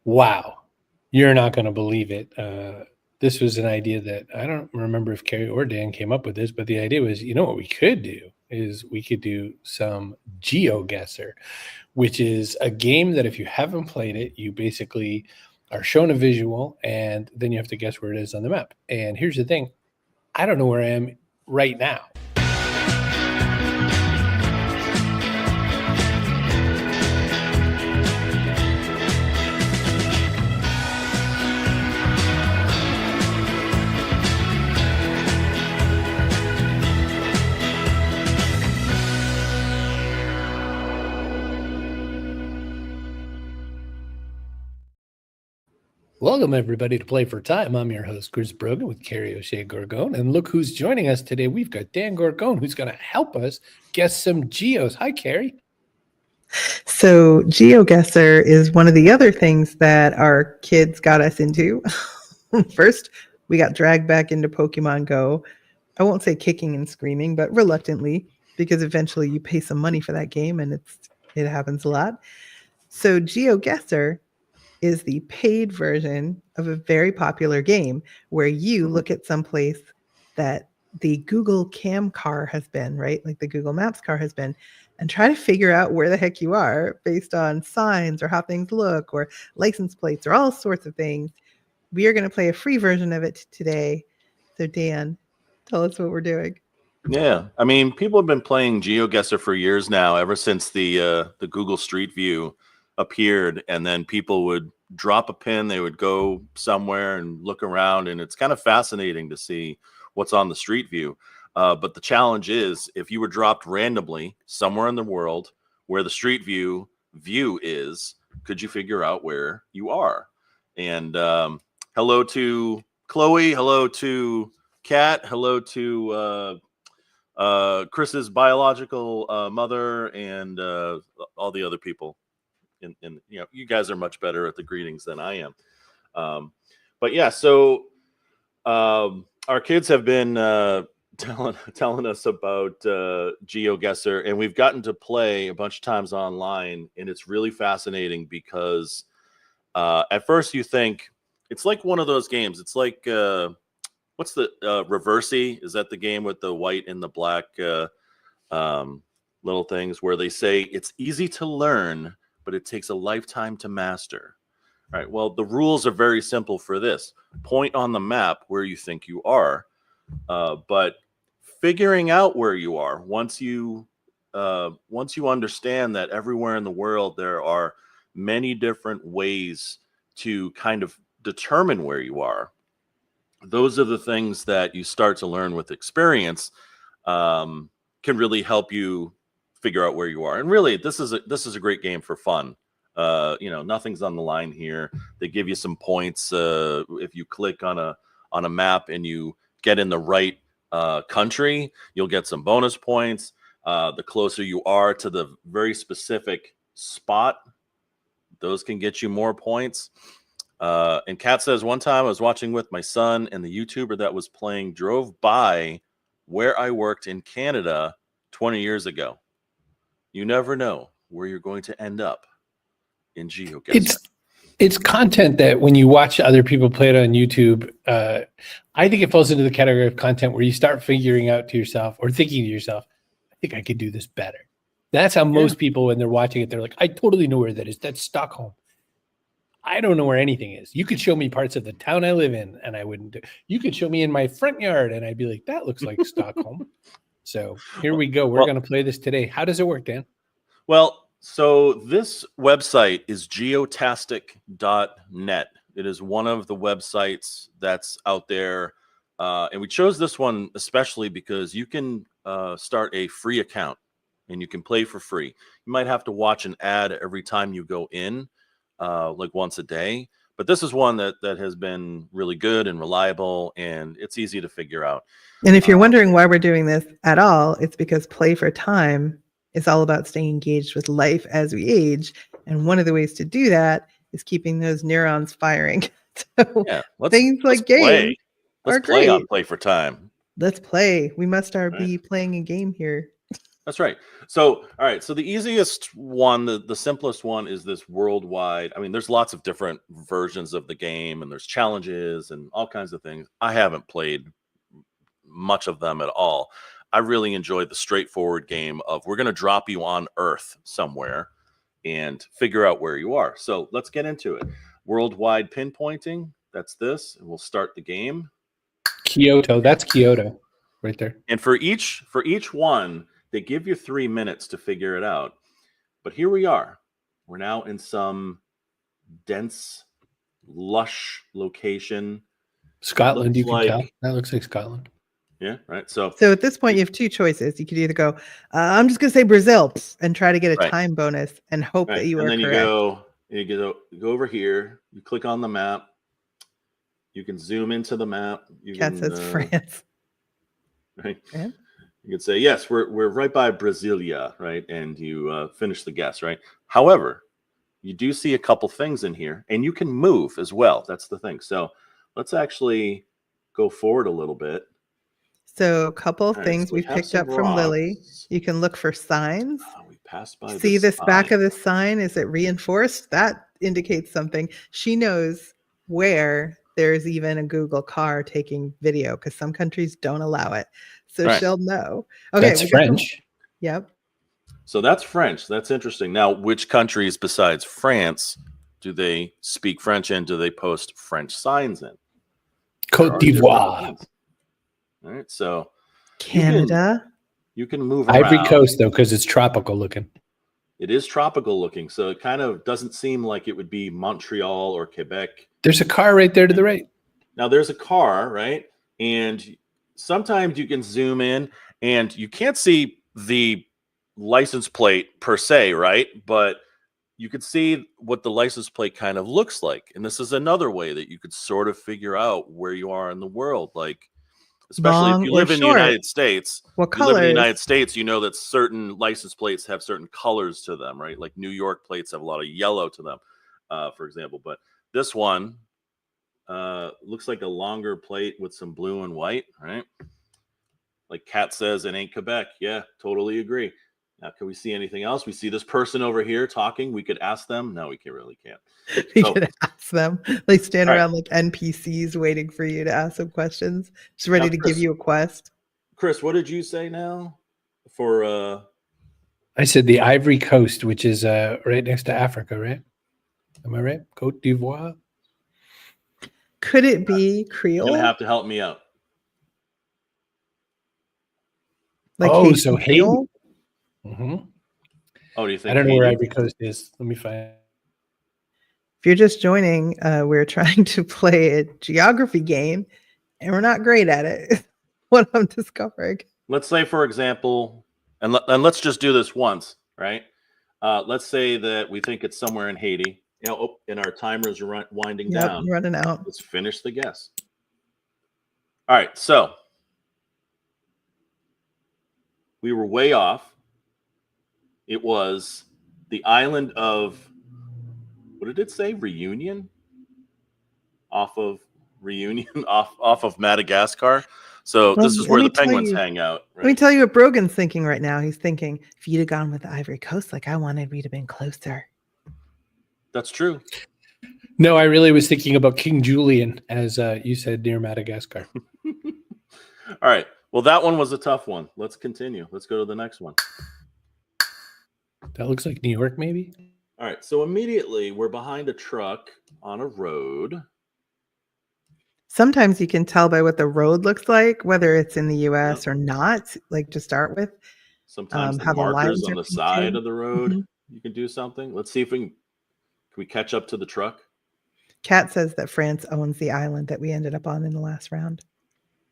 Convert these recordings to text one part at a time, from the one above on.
Wow. You're not going to believe it. This was an idea that I don't remember if Kerry or Dan came up with this, but the idea was, what we could do is we could do some GeoGuessr, which is a game that if you haven't played it, you basically are shown a visual and then you have to guess where it is on the map. And here's the thing. I don't know where I am right now. Welcome, everybody, to Play for Time. I'm your host, Chris Brogan, with Kerry O'Shea Gorgone. And look who's joining us today. We've got Dan Gorgone, who's going to help us guess some geos. Hi, Kerry. So GeoGuessr is one of the other things that our kids got us into. First, we got dragged back into Pokemon Go. I won't say kicking and screaming, but reluctantly, because eventually you pay some money for that game, and it happens a lot. So GeoGuessr is the paid version of a very popular game where you look at some place that the Google Cam car has been, right? Like the Google Maps car has been, and try to figure out where the heck you are based on signs or how things look or license plates or all sorts of things. We are going to play a free version of it today. So Dan, tell us what we're doing. Yeah, I mean, people have been playing GeoGuessr for years now, ever since the Google Street View appeared, and then people would drop a pin, they would go somewhere and look around, and it's kind of fascinating to see what's on the Street View. But the challenge is, if you were dropped randomly somewhere in the world where the Street View is, could you figure out where you are? And hello to Chloe, hello to Kat, hello to Chris's biological mother, and all the other people. And you guys are much better at the greetings than I am. But yeah, so our kids have been telling us about GeoGuessr, and we've gotten to play a bunch of times online, and it's really fascinating because at first you think it's like one of those games. It's like what's the Reversey? Is that the game with the white and the black little things where they say it's easy to learn, but it takes a lifetime to master? All right. Well, the rules are very simple for this. Point on the map where you think you are, but figuring out where you are once you understand that everywhere in the world there are many different ways to kind of determine where you are. Those are the things that you start to learn with experience, can really help you figure out where you are. And really, this is a great game for fun. Nothing's on the line here. They give you some points if you click on a map and you get in the right country, you'll get some bonus points. The closer you are to the very specific spot, those can get you more points. And Kat says, one time I was watching with my son, and the YouTuber that was playing drove by where I worked in Canada 20 years ago. You never know where you're going to end up in GeoGuessr. It's content that when you watch other people play it on YouTube, I think it falls into the category of content where you start figuring out to yourself or thinking to yourself, I think I could do this better. That's how most people, when they're watching it, they're like, I totally know where that is. That's Stockholm. I don't know where anything is. You could show me parts of the town I live in, and I wouldn't. You could show me in my front yard, and I'd be like, that looks like Stockholm. So here we go. We're going to play this today. How does it work, Dan? Well, so this website is geotastic.net. It is one of the websites that's out there. And we chose this one especially because you can start a free account and you can play for free. You might have to watch an ad every time you go in, like once a day. But this is one that has been really good and reliable, and it's easy to figure out. And if you're wondering why we're doing this at all, it's because Play for Time is all about staying engaged with life as we age. And one of the ways to do that is keeping those neurons firing. So things like games are great. Let's play on Play for Time. Let's play. We must be playing a game here. That's right. So, all right. So the easiest one, the simplest one is this worldwide. I mean, there's lots of different versions of the game and there's challenges and all kinds of things. I haven't played much of them at all. I really enjoyed the straightforward game of we're going to drop you on Earth somewhere and figure out where you are. So let's get into it. Worldwide pinpointing. That's this. And we'll start the game. Kyoto. That's Kyoto right there. And for each one, they give you 3 minutes to figure it out. But here we are. We're now in some dense, lush location. Scotland, Looks you can tell. like- That looks like Scotland. Yeah, right. So at this point, you have two choices. You could either go, I'm just going to say Brazil and try to get a Right. time bonus and hope right. that you and are then correct. you go over here, you click on the map, you can zoom into the map. Cat says France. Right. Yeah. You could say, yes, we're right by Brasilia, right? And you finish the guess, right? However, you do see a couple things in here, and you can move as well. That's the thing. So let's actually go forward a little bit. So a couple of All right, things so we we've have picked some up from Lily. rocks. You can look for signs. We passed by See this back sign. of the sign? Is it reinforced? That indicates something. She knows where there's even a Google car taking video because some countries don't allow it. So Right. she'll know. Okay, That's we got some- French. Yep. So that's French. That's interesting. Now, which countries besides France do they speak French in? Do they post French signs in? There Côte are different d'Ivoire. ones. All right, so Canada. you can move Ivory around. Coast, though, because it's tropical looking. It is tropical looking, so it kind of doesn't seem like it would be Montreal or Quebec. There's a car right there to the right. Now, there's a car, right? And sometimes you can zoom in and you can't see the license plate per se, right? But you could see what the license plate kind of looks like. And this is another way that you could sort of figure out where you are in the world. Like, especially Long if you or live in the short. United States. What If you live in the colors? United States, you know that certain license plates have certain colors to them, right? Like New York plates have a lot of yellow to them, for example. But this one looks like a longer plate with some blue and white, right? Like Kat says, it ain't Quebec. Yeah, totally agree. Now, can we see anything else? We see this person over here talking. We could ask them. No, we really can't. You So- could ask them. They stand All right. around like NPCs waiting for you to ask them questions, just ready Now, to give Chris- you a quest. Chris, what did you say now? For I said the Ivory Coast, which is right next to Africa, right? Am I right? Côte d'Ivoire. Could it be you're Creole? gonna have to help me out. Like Oh, Haitian so Haiti. Creole? hmm Oh, do you think? I don't know where Haiti? Ivory Coast is. Let me find. If you're just joining, we're trying to play a geography game, and we're not great at it. What I'm discovering. Let's say, for example, and let's just do this once, right? Let's say that we think it's somewhere in Haiti. You know, and our timer's winding Yep, down. running out. Let's finish the guess. All right, so we were way off. It was the island of, what did it say? Reunion? Off of Madagascar. So Well, this is let where me the tell penguins you- hang out. Let me Right? tell you what Brogan's thinking right now. He's thinking, if you'd have gone with the Ivory Coast like I wanted, we'd have been closer. That's true. No, I really was thinking about King Julian, as you said, near Madagascar. All right. Well, that one was a tough one. Let's continue. Let's go to the next one. That looks like New York, maybe. All right. So immediately we're behind a truck on a road. Sometimes you can tell by what the road looks like, whether it's in the US or not, like to start with. Sometimes How the the markers lines on are the side painted. of the road, Mhm. you can do something. Let's see if can we catch up to the truck? Kat says that France owns the island that we ended up on in the last round.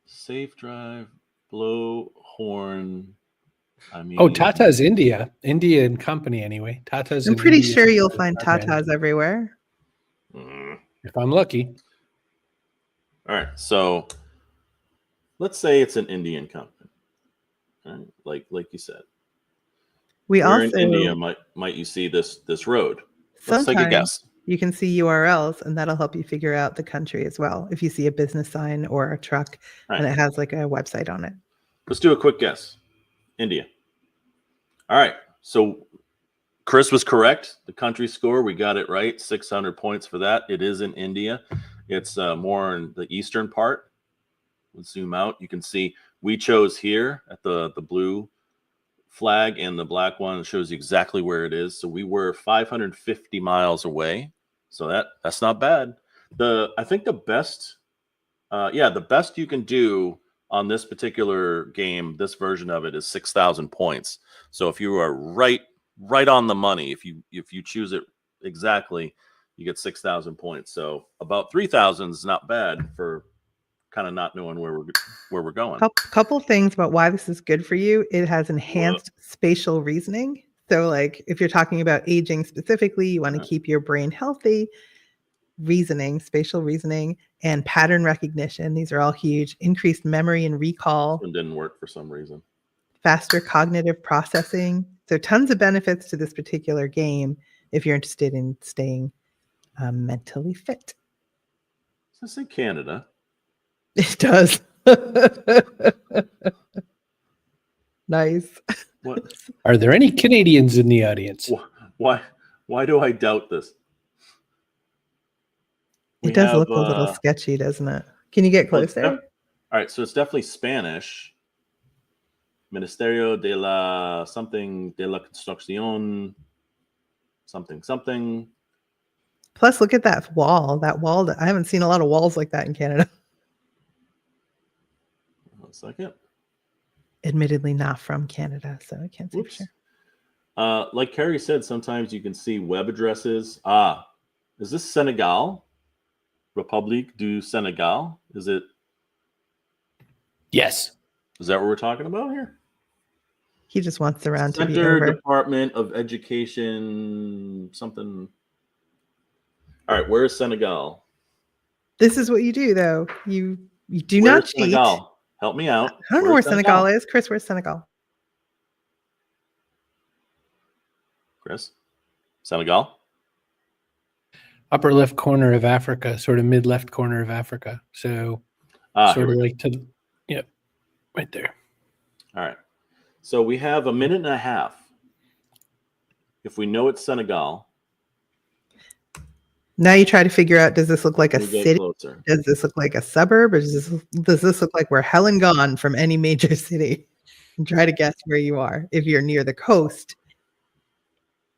Safe drive, blow horn. I mean, Oh, Tata's India. India and company, anyway. Tata's. I'm in pretty India sure is you'll the find car brand, tatas everywhere. if I'm lucky. All right. So let's say it's an Indian company. All right? Like you said. We Where also in India might you see this road? Let's take a sometimes guess. you can see URLs, and that'll help you figure out the country as well. If you see a business sign or a truck All and right. it has like a website on it. Let's do a quick guess. India. All right. So Chris was correct. The country score, we got it right. 600 points for that. It is in India. It's more in the eastern part. Let's zoom out. You can see we chose here at the blue flag, and the black one shows you exactly where it is. So we were 550 miles away. So that's not bad. I think the best, the best you can do on this particular game, this version of it, is 6,000 points. So if you are right on the money, if you choose it exactly, you get 6,000 points. So about 3,000 is not bad for kind of not knowing where we're going. Couple things about why this is good for you. It has enhanced spatial reasoning. So like if you're talking about aging specifically, you want to keep your brain healthy. Reasoning, spatial reasoning, and pattern recognition. These are all huge. Increased memory and recall. It didn't work for some reason. Faster cognitive processing. So tons of benefits to this particular game if you're interested in staying mentally fit. Does it say Canada? It does. Nice. What? Are there any Canadians in the audience? Why do I doubt this? It does look a little sketchy, doesn't it? Can you get closer? All right, so it's definitely Spanish. Ministerio de la Construcción, something. Plus, look at that wall. I haven't seen a lot of walls like that in Canada. 1 second. Admittedly, not from Canada, so I can't say for sure. Like Kerry said, sometimes you can see web addresses. Is this Senegal? Republique du Senegal? Is it? Yes. Is that what we're talking about here? He just wants the round to be Center over. Department of Education, something. All right, where's Senegal? This is what you do, though. You do not cheat. Senegal? Help me out. I don't know where Senegal is. Chris, where's Senegal? Chris? Senegal? Upper left corner of Africa, sort of mid left corner of Africa. So sort of like right there. All right. So we have a minute and a half. If we know it's Senegal. Now you try to figure out, does this look like a city? Closer. Does this look like a suburb? Or does this look like we're hell and gone from any major city? And try to guess where you are. If you're near the coast,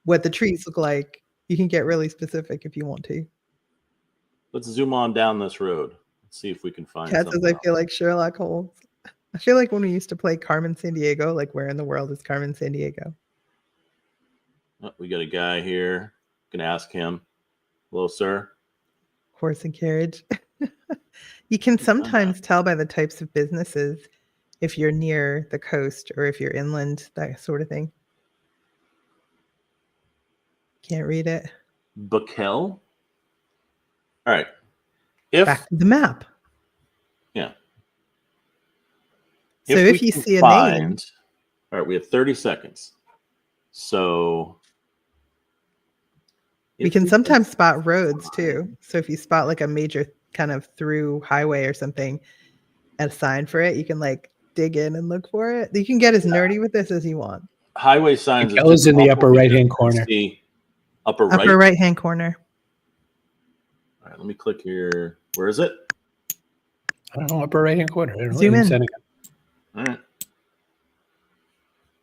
what the trees look like. You can get really specific if you want to. Let's zoom on down this road. Let's see if we can find Kat says, I feel like Sherlock Holmes. I feel like when we used to play Carmen Sandiego, like where in the world is Carmen Sandiego? Oh, we got a guy here. Can ask him. Hello, sir. Horse and carriage. You can sometimes tell by the types of businesses if you're near the coast or if you're inland, that sort of thing. Can't read it. Bakel. All right. Back to the map. Yeah. So if you see a name. All right, we have 30 seconds. So we can sometimes spot roads too. So if you spot like a major kind of through highway or something, and a sign for it, you can like dig in and look for it. You can get as nerdy with this as you want. Highway signs is in the upper right-hand corner. Upper right-hand corner. All right, let me click here. Where is it? I don't know, upper right-hand corner. Zoom in. All right.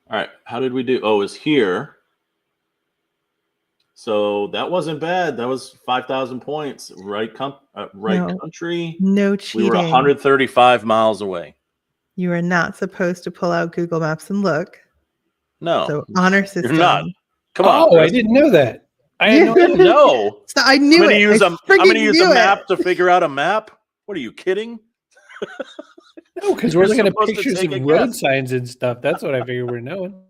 All right. How did we do? Oh, it's here. So that wasn't bad. That was 5,000 points. Right country. No cheating. We were 135 miles away. You are not supposed to pull out Google Maps and look. No. So honor system. You're not. Come on. Oh, Chris. I didn't know that. I had no idea. No. So I knew it. I'm going to use a map to figure out a map. What are you kidding? No, because we're looking at pictures of road signs and stuff. That's what I figured we're knowing.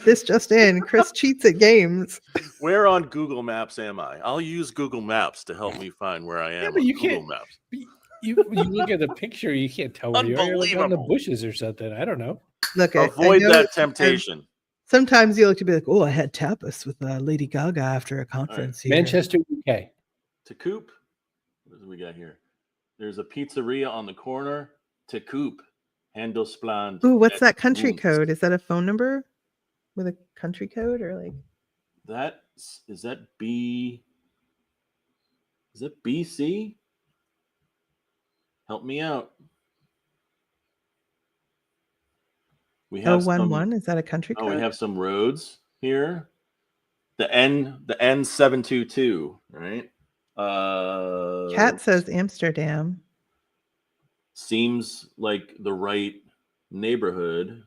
This just in, Chris cheats at games. Where on Google Maps am I? I'll use Google Maps to help me find where I am. Yeah, but you Google can't. Maps. You look at the picture, you can't tell where you are. You're like on the bushes or something. I don't know. Look, avoid that temptation. Sometimes you like to be like, oh, I had tapas with Lady Gaga after a conference. Right. Manchester, UK. Tacoop. What do we got here? There's a pizzeria on the corner. Tacoop. Handelsplan. Ooh, what's that country code? Is that a phone number? with a country code or like? Is that B? Is it BC? Help me out. We have some. 011, is that a country Oh, code? we have some roads here. The N722, right? Cat says Amsterdam. Seems like the right neighborhood.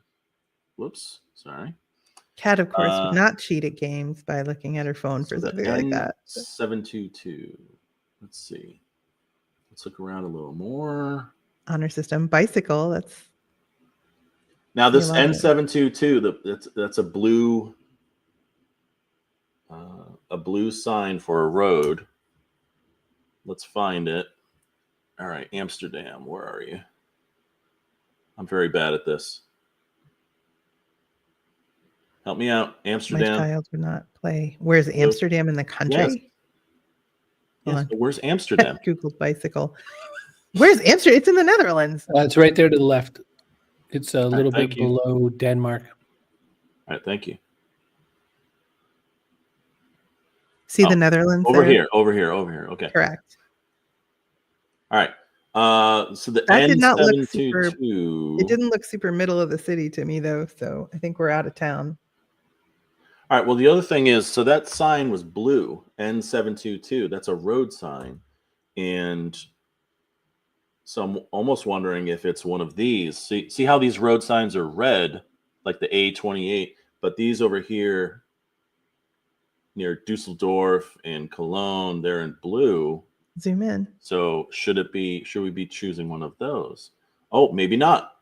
Whoops, sorry. Cat, of course, would not cheat at games by looking at her phone for something like that. N722. Let's see. Let's look around a little more. Honor system. Bicycle. That's now this N722. That's a blue sign for a road. Let's find it. All right, Amsterdam. Where are you? I'm very bad at this. Help me out, Amsterdam. My child would not play. Where's Amsterdam in the country? Yes, but where's Amsterdam? Googled bicycle. Where's Amsterdam? It's in the Netherlands. It's right there to the left. It's a little thank bit you. below Denmark. All right, thank you. See the Netherlands over there? here. Okay, correct. All right. So the That did not look N722. It didn't look super middle of the city to me though, so I think we're out of town. All right. Well, the other thing is, so that sign was blue, N722. That's a road sign, and so I'm almost wondering if it's one of these. See how these road signs are red, like the A28, but these over here near Dusseldorf and Cologne, they're in blue. Zoom in. So should we be choosing one of those? Oh, maybe not.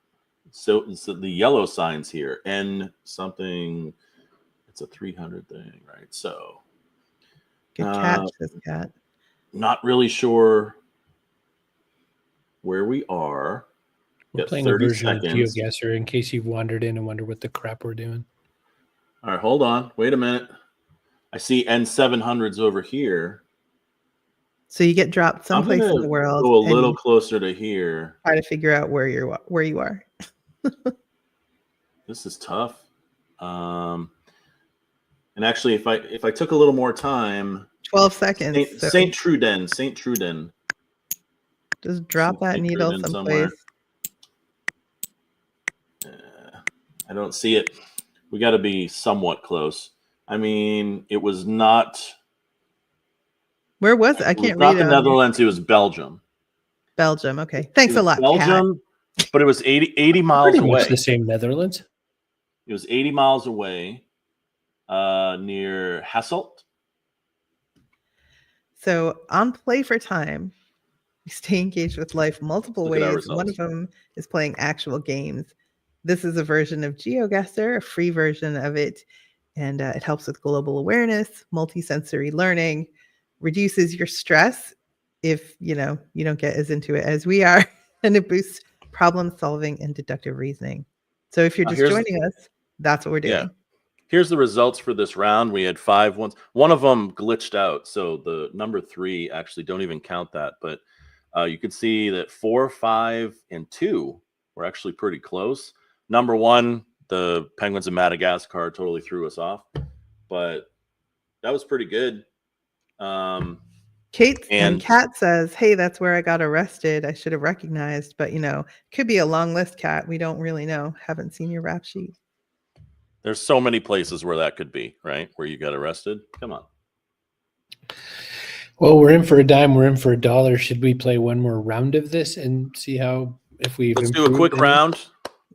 So the yellow signs here, N something. It's a 300 thing, right? So Good catch, says Cat. not really sure where we are. We're playing a version of GeoGuessr in case you've wandered in and wonder what the crap we're doing. All right, hold on. Wait a minute. I see N700s over here. So you get dropped someplace in the world. Go a little closer to here. Try to figure out where you are. This is tough. And actually, if I took a little more time, 12 seconds. Saint Truden. Just drop that needle someplace. I don't see it. We got to be somewhat close. I mean, it was not. Where was it? I can't read it. Not the Netherlands. It was Belgium. Belgium. Okay. Thanks a lot, Belgium, Kat. But it was 80 miles Pretty away. much the same Netherlands. It was 80 miles away, near Hasselt. So on Play for Time, we stay engaged with life multiple ways. One of them is playing actual games. This is a version of GeoGuessr, a free version of it, and it helps with global awareness, multisensory learning, reduces your stress if you don't get as into it as we are, and it boosts problem solving and deductive reasoning. So if you're just joining us, that's what we're doing. Yeah. Here's the results for this round. We had 5 ones. One of them glitched out, so the number 3 actually don't even count that. But you can see that 4, 5, and 2 were actually pretty close. Number 1, the Penguins of Madagascar, totally threw us off, but that was pretty good. Kat says, "Hey, that's where I got arrested. I should have recognized, but could be a long list, Kat. We don't really know. Haven't seen your rap sheet." There's so many places where that could be, right? Where you got arrested. Come on. Well, we're in for a dime. We're in for a dollar. Should we play one more round of this and see if we've Let's do a quick round.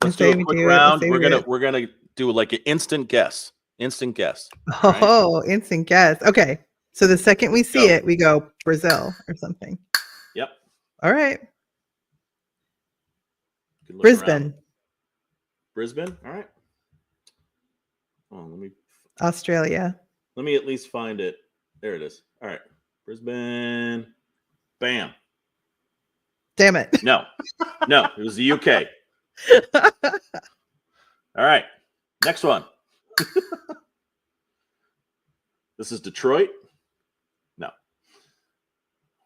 We're gonna do like an instant guess. Oh, right? Instant guess. Okay. So the second we see it, we go Brazil or something. Yep. All right. Brisbane. All right. Oh, Australia. Let me at least find it. There it is. All right. Brisbane. Bam. Damn it. No, it was the UK. All right. Next one. This is Detroit. No.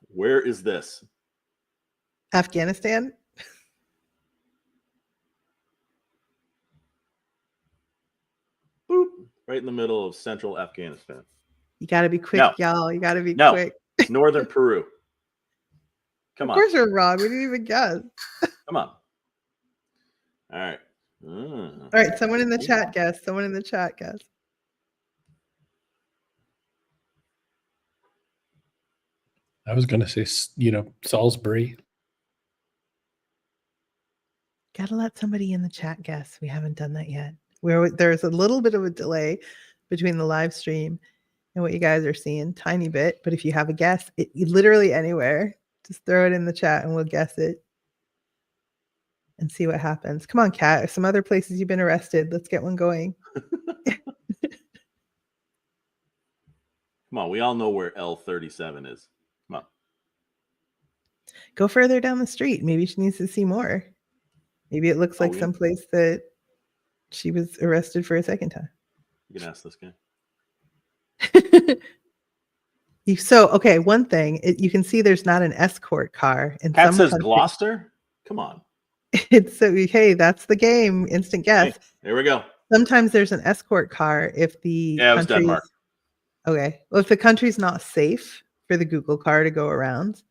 Where is this? Afghanistan. Boop. Right in the middle of central Afghanistan. You got to be quick, No. y'all. You got to be No. quick. Northern Peru. Come Of on. course you're wrong. We didn't even guess. Come on. All right. All right. Someone in the chat guess. Someone in the chat guess. I was going to say, Salisbury. Got to let somebody in the chat guess. We haven't done that yet. There's a little bit of a delay between the live stream and what you guys are seeing, tiny bit. But if you have a guess, literally anywhere, just throw it in the chat and we'll guess it and see what happens. Come on, Kat. Some other places you've been arrested. Let's get one going. Come on. We all know where L37 is. Come on. Go further down the street. Maybe she needs to see more. Maybe it looks like someplace that she was arrested for a second time. You can ask this guy. Okay, one thing you can see there's not an escort car. And Kat says Gloucester. Come on. It's so hey, that's the game. Instant guess. Hey, there we go. Sometimes there's an escort car if the it was Denmark. Okay, well, if the country's not safe for the Google car to go around,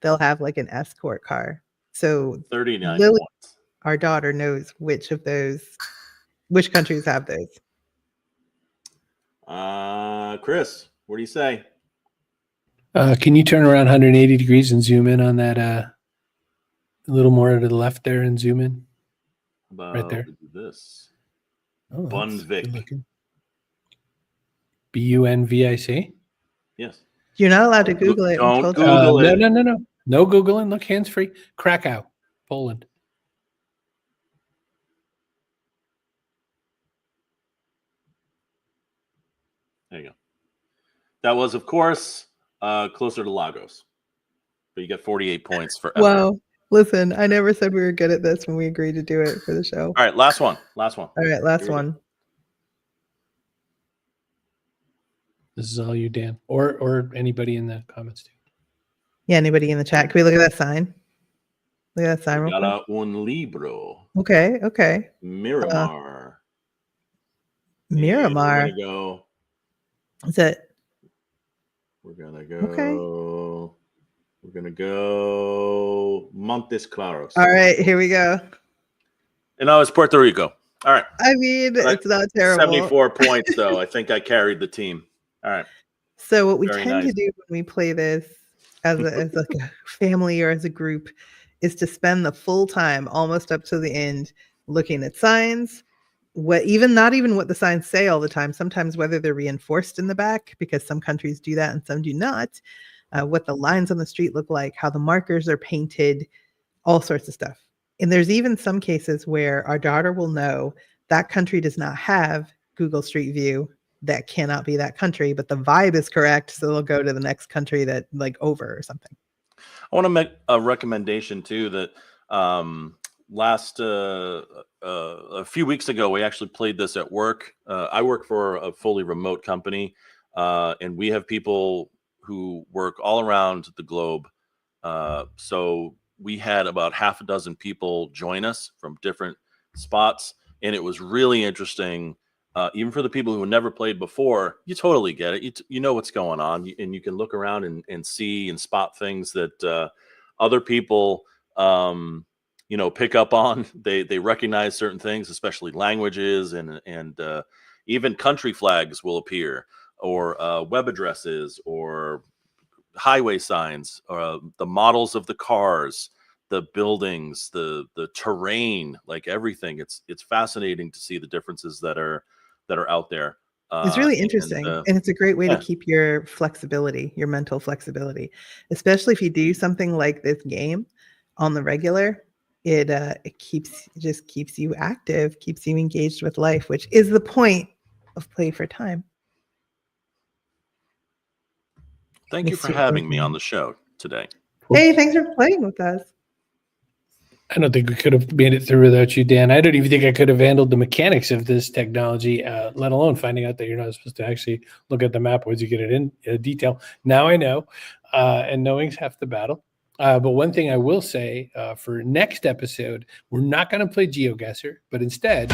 they'll have like an escort car. So 39 Lily, points. Our daughter knows which countries have those. Chris, what do you say? Can you turn around 180 degrees and zoom in on that a little more to the left there and zoom in? Right there. This. Oh, Bunvik. Bunvic? Yes. You're not allowed to Google it. Don't Google it. No. No Googling. Look, hands-free. Krakow, Poland. There you go. That was, of course, closer to Lagos. But you get 48 points for effort. Wow. Listen, I never said we were good at this when we agreed to do it for the show. All right, last one. All right, last one. This is all you, Dan, or anybody in the comments too. Yeah, anybody in the chat? Can we look at that sign? Look at that sign real quick. Un libro. Okay. Miramar. Miramar. We're gonna go. Is it? We're gonna go. Okay. We're gonna go Montes Claros. All right, here we go. And now it's Puerto Rico. All right. I mean, it's not terrible. 74 points, though. I think I carried the team. All right. So what we tend to do when we play this as like a family or as a group is to spend the full time, almost up to the end, looking at signs. Not even what the signs say all the time. Sometimes whether they're reinforced in the back, because some countries do that and some do not. What the lines on the street look like, how the markers are painted, all sorts of stuff. And there's even some cases where our daughter will know that country does not have Google Street View. That cannot be that country, but the vibe is correct. So they'll go to the next country that like over or something. I want to make a recommendation too that a few weeks ago, we actually played this at work. I work for a fully remote company and we have people who work all around the globe. So we had about half a dozen people join us from different spots. And it was really interesting. Even for the people who never played before, you totally get it. You know what's going on, and you can look around and see and spot things that other people, pick up on. They recognize certain things, especially languages, and even country flags will appear, or web addresses, or highway signs, or the models of the cars, the buildings, the terrain, like everything. It's fascinating to see the differences that are out there. It's really interesting. And it's a great way to keep your flexibility, your mental flexibility, especially if you do something like this game on the regular. It just keeps you active, keeps you engaged with life, which is the point of Play for Time. Thank you for having me on the show today. Hey, thanks for playing with us. I don't think we could have made it through without you, Dan. I don't even think I could have handled the mechanics of this technology, let alone finding out that you're not supposed to actually look at the map once you get it in detail. Now I know, and knowing's half the battle. But one thing I will say for next episode, we're not going to play GeoGuessr, but instead